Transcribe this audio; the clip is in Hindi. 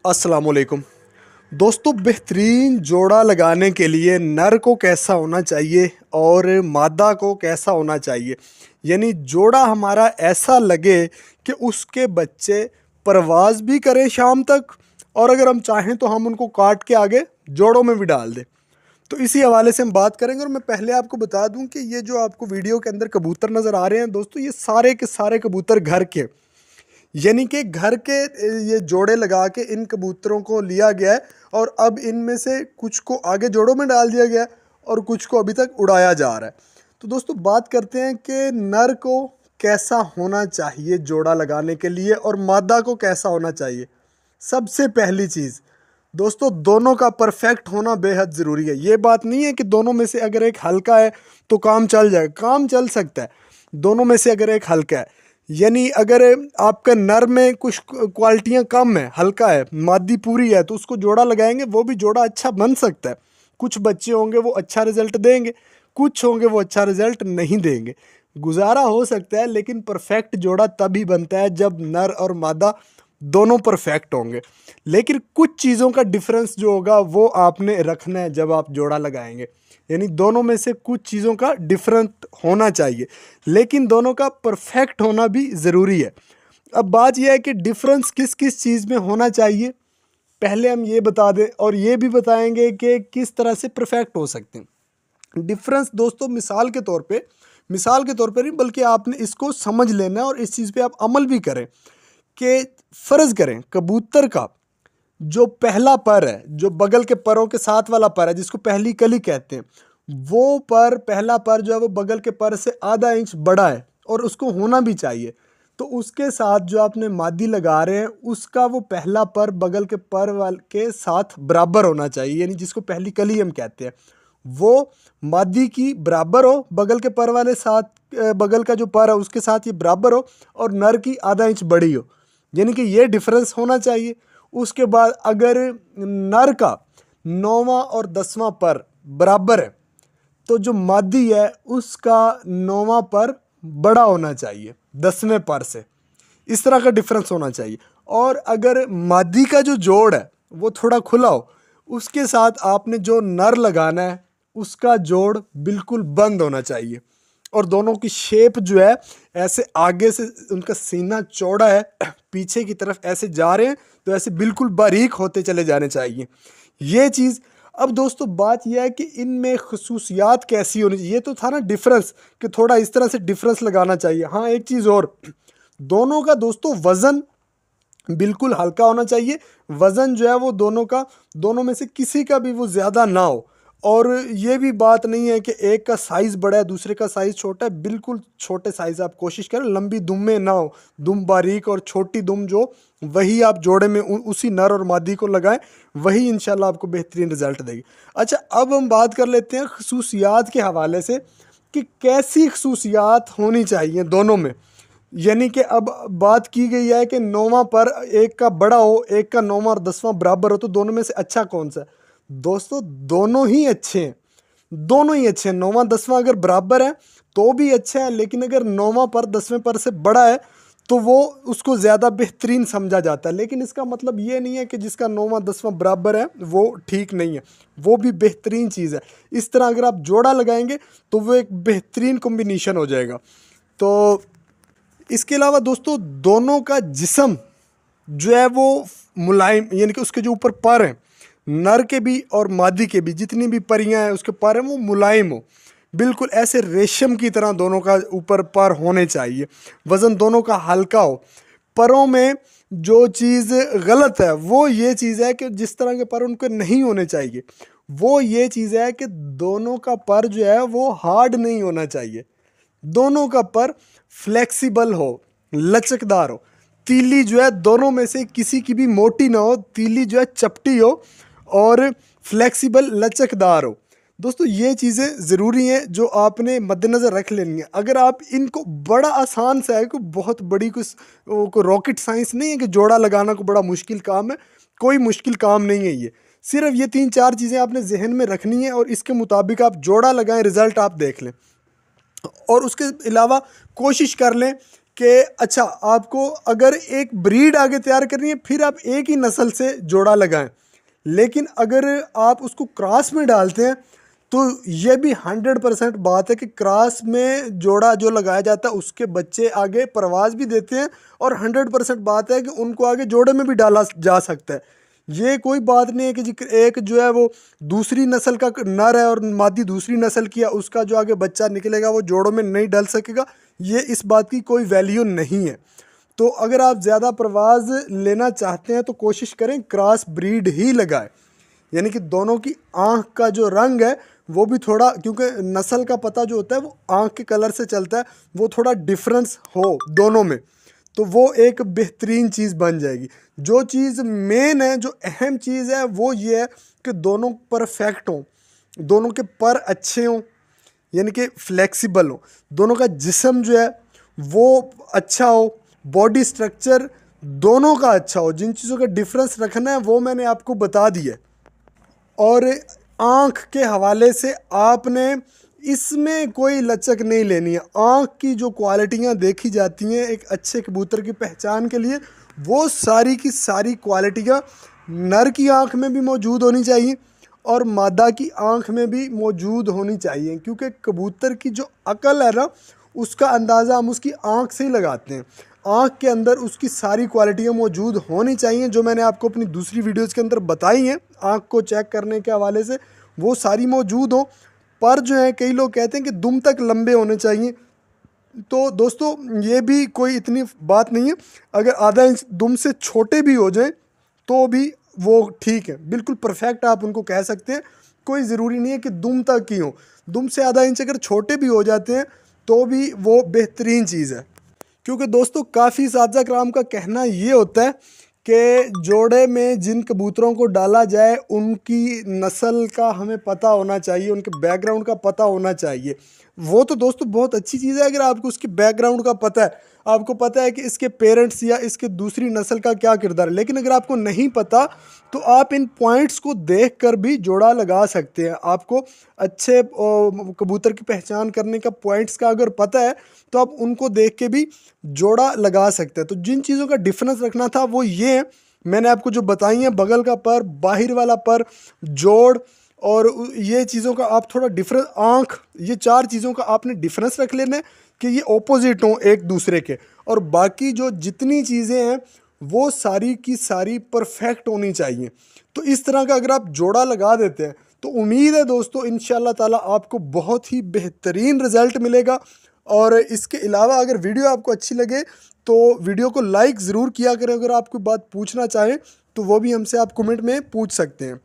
अस्सलाम वालेकुम दोस्तों। बेहतरीन जोड़ा लगाने के लिए नर को कैसा होना चाहिए और मादा को कैसा होना चाहिए, यानी जोड़ा हमारा ऐसा लगे कि उसके बच्चे परवाज़ भी करें शाम तक, और अगर हम चाहें तो हम उनको काट के आगे जोड़ों में भी डाल दें। तो इसी हवाले से हम बात करेंगे। और मैं पहले आपको बता दूं कि ये जो आपको वीडियो के अंदर कबूतर नज़र आ रहे हैं दोस्तों, ये सारे के सारे कबूतर घर के, यानी कि घर के ये जोड़े लगा के इन कबूतरों को लिया गया है। और अब इनमें से कुछ को आगे जोड़ों में डाल दिया गया है और कुछ को अभी तक उड़ाया जा रहा है। तो दोस्तों बात करते हैं कि नर को कैसा होना चाहिए जोड़ा लगाने के लिए और मादा को कैसा होना चाहिए। सबसे पहली चीज़ दोस्तों, दोनों का परफेक्ट होना बेहद ज़रूरी है। ये बात नहीं है कि दोनों में से अगर एक हल्का है तो काम चल जाएगा, काम चल सकता है। दोनों में से अगर एक हल्का है, यानी अगर आपका नर में कुछ क्वालिटियाँ कम है, हल्का है, मादी पूरी है, तो उसको जोड़ा लगाएंगे, वो भी जोड़ा अच्छा बन सकता है। कुछ बच्चे होंगे वो अच्छा रिजल्ट देंगे, कुछ होंगे वो अच्छा रिजल्ट नहीं देंगे, गुजारा हो सकता है। लेकिन परफेक्ट जोड़ा तभी बनता है जब नर और मादा दोनों परफेक्ट होंगे। लेकिन कुछ चीज़ों का डिफरेंस जो होगा वो आपने रखना है जब आप जोड़ा लगाएंगे, यानी दोनों में से कुछ चीज़ों का डिफरेंट होना चाहिए, लेकिन दोनों का परफेक्ट होना भी ज़रूरी है। अब बात यह है कि डिफरेंस किस किस चीज़ में होना चाहिए, पहले हम ये बता दें और ये भी बताएंगे कि किस तरह से परफेक्ट हो सकते हैं। डिफरेंस दोस्तों मिसाल के तौर पे नहीं, बल्कि आपने इसको समझ लेना है और इस चीज़ पे आप अमल भी करें कि फ़र्ज़ करें कबूतर का जो पहला पर है, जो बगल के परों के साथ वाला पर है, जिसको पहली कली कहते हैं, वो पर, पहला पर जो है वो बगल के पर से आधा इंच बड़ा है और उसको होना भी चाहिए। तो उसके साथ जो आपने मादी लगा रहे हैं उसका वो पहला पर बगल के पर वाल के साथ बराबर होना चाहिए, यानी जिसको पहली कली हम कहते हैं, वो मादी की बराबर हो, बगल के पर वाले साथ, बगल का जो पर है उसके साथ ये बराबर हो, और नर की आधा इंच बड़ी हो, यानी कि ये डिफरेंस होना चाहिए। उसके बाद अगर नर का 9वां और 10वां पर बराबर है तो जो मादी है उसका 9वां पर बड़ा होना चाहिए 10वें पर से, इस तरह का डिफरेंस होना चाहिए। और अगर मादी का जो जोड़ है वो थोड़ा खुला हो, उसके साथ आपने जो नर लगाना है उसका जोड़ बिल्कुल बंद होना चाहिए, और दोनों की शेप जो है ऐसे आगे से उनका सीना चौड़ा है, पीछे की तरफ ऐसे जा रहे हैं, तो ऐसे बिल्कुल बारीक होते चले जाने चाहिए ये चीज़। अब दोस्तों बात यह है कि इनमें खसूसियात कैसी होनी चाहिए। ये तो था ना डिफरेंस, कि थोड़ा इस तरह से डिफरेंस लगाना चाहिए। हाँ, एक चीज़ और, दोनों का दोस्तों वज़न बिल्कुल हल्का होना चाहिए। वज़न जो है वो दोनों में से किसी का भी वो ज़्यादा ना हो। और ये भी बात नहीं है कि एक का साइज़ बड़ा है दूसरे का साइज़ छोटा है, बिल्कुल छोटे साइज़ आप कोशिश करें, लंबी दुम में ना हो, दुम बारीक और छोटी दुम जो, वही आप जोड़े में उसी नर और मादी को लगाएं, वही इंशाल्लाह आपको बेहतरीन रिजल्ट देगी। अच्छा, अब हम बात कर लेते हैं खसूसियात के हवाले से कि कैसी खसूसियात होनी चाहिए दोनों में। यानी कि अब बात की गई है कि 9वां पर एक का बड़ा हो, एक का 9वां और 10वां बराबर हो, तो दोनों में से अच्छा कौन सा है? दोस्तों दोनों ही अच्छे हैं, दोनों ही अच्छे हैं। 9वां 10वां अगर बराबर है तो भी अच्छा है, लेकिन अगर 9वां पर 10वें पर से बड़ा है तो वो उसको ज़्यादा बेहतरीन समझा जाता है। लेकिन इसका मतलब ये नहीं है कि जिसका 9वां 10वां बराबर है वो ठीक नहीं है, वो भी बेहतरीन चीज़ है। इस तरह अगर आप जोड़ा लगाएंगे तो वो एक बेहतरीन कॉम्बिनेशन हो जाएगा। तो इसके अलावा दोस्तों दोनों का जिस्म जो है वो मुलायम, यानी कि उसके जो ऊपर पर हैं, नर के भी और मादी के भी जितनी भी परियां हैं उसके पर हैं वो मुलायम हो, बिल्कुल ऐसे रेशम की तरह दोनों का ऊपर पर होने चाहिए। वज़न दोनों का हल्का हो। परों में जो चीज़ गलत है वो ये चीज़ है कि जिस तरह के पर उनके नहीं होने चाहिए, वो ये चीज़ है कि दोनों का पर जो है वो हार्ड नहीं होना चाहिए, दोनों का पर फ्लेक्सिबल हो, लचकदार हो। तीली जो है दोनों में से किसी की भी मोटी ना हो, तीली जो है चपटी हो और फ्लेक्सिबल लचकदार हो। दोस्तों ये चीज़ें ज़रूरी हैं जो आपने मद्देनज़र रख लेनी है। अगर आप इनको, बड़ा आसान सा है, कोई बहुत बड़ी कोई रॉकेट साइंस नहीं है कि जोड़ा लगाना को बड़ा मुश्किल काम है, कोई मुश्किल काम नहीं है ये। सिर्फ ये 3-4 चीज़ें आपने जहन में रखनी है और इसके मुताबिक आप जोड़ा लगाएं, रिज़ल्ट आप देख लें। और उसके अलावा कोशिश कर लें कि अच्छा आपको अगर एक ब्रीड आगे तैयार करनी है फिर आप एक ही नस्ल से जोड़ा लगाएं, लेकिन अगर आप उसको क्रॉस में डालते हैं तो ये भी 100% बात है कि क्रॉस में जोड़ा जो लगाया जाता है उसके बच्चे आगे परवाज भी देते हैं, और 100% बात है कि उनको आगे जोड़े में भी डाला जा सकता है। ये कोई बात नहीं है कि जी एक जो है वो दूसरी नस्ल का नर है और मादी दूसरी नस्ल की है, उसका जो आगे बच्चा निकलेगा वो जोड़ों में नहीं डल सकेगा, ये इस बात की कोई वैल्यू नहीं है। तो अगर आप ज़्यादा परवाज लेना चाहते हैं तो कोशिश करें क्रॉस ब्रीड ही लगाएं, यानी कि दोनों की आँख का जो रंग है वो भी थोड़ा, क्योंकि नस्ल का पता जो होता है वो आँख के कलर से चलता है, वो थोड़ा डिफरेंस हो दोनों में तो वो एक बेहतरीन चीज़ बन जाएगी। जो चीज़ मेन है, जो अहम चीज़ है वो ये है कि दोनों परफेक्ट हों, दोनों के पर अच्छे हों, यानी कि फ्लेक्सिबल हो, दोनों का जिस्म जो है वो अच्छा हो, बॉडी स्ट्रक्चर दोनों का अच्छा हो। जिन चीज़ों का डिफरेंस रखना है वो मैंने आपको बता दिया। और आँख के हवाले से आपने इसमें कोई लचक नहीं लेनी है। आँख की जो क्वालिटियाँ देखी जाती हैं एक अच्छे कबूतर की पहचान के लिए, वो सारी की सारी क्वालिटियाँ नर की आँख में भी मौजूद होनी चाहिए और मादा की आँख में भी मौजूद होनी चाहिए, क्योंकि कबूतर की जो अकल है ना उसका अंदाज़ा हम उसकी आँख से ही लगाते हैं। आँख के अंदर उसकी सारी क्वालिटियाँ मौजूद होनी चाहिए जो मैंने आपको अपनी दूसरी वीडियोज़ के अंदर बताई हैं, आँख को चेक करने के हवाले से वो सारी मौजूद हो। पर जो है कई लोग कहते हैं कि दुम तक लंबे होने चाहिए, तो दोस्तों ये भी कोई इतनी बात नहीं है। अगर आधा इंच दुम से छोटे भी हो जाएं तो भी वो ठीक है, बिल्कुल परफेक्ट आप उनको कह सकते हैं। कोई ज़रूरी नहीं है कि दुम तक ही हो, दुम से आधा इंच अगर छोटे भी हो जाते हैं तो भी वो बेहतरीन चीज़ है। क्योंकि दोस्तों काफ़ी साज़ा कराम का कहना ये होता है कि जोड़े में जिन कबूतरों को डाला जाए उनकी नस्ल का हमें पता होना चाहिए, उनके बैकग्राउंड का पता होना चाहिए। वो तो दोस्तों बहुत अच्छी चीज़ है अगर आपको उसके बैकग्राउंड का पता है, आपको पता है कि इसके पेरेंट्स या इसके दूसरी नस्ल का क्या किरदार है। लेकिन अगर आपको नहीं पता तो आप इन पॉइंट्स को देख कर भी जोड़ा लगा सकते हैं। आपको अच्छे कबूतर की पहचान करने का पॉइंट्स का अगर पता है तो आप उनको देख के भी जोड़ा लगा सकते हैं। तो जिन चीज़ों का डिफरेंस रखना था वो ये है, मैंने आपको जो बताई हैं, बगल का पर, बाहर वाला पर, जोड़, और ये चीज़ों का आप थोड़ा डिफरेंस, आँख, ये 4 चीज़ों का आपने डिफरेंस रख लेना है कि ये ऑपोजिट हों एक दूसरे के। और बाकी जो जितनी चीज़ें हैं वो सारी की सारी परफेक्ट होनी चाहिए। तो इस तरह का अगर आप जोड़ा लगा देते हैं तो उम्मीद है दोस्तों इंशाल्लाह ताला आपको बहुत ही बेहतरीन रिज़ल्ट मिलेगा। और इसके अलावा अगर वीडियो आपको अच्छी लगे तो वीडियो को लाइक ज़रूर किया करें। अगर आप कोई बात पूछना चाहें तो वो भी हमसे आप कमेंट में पूछ सकते हैं।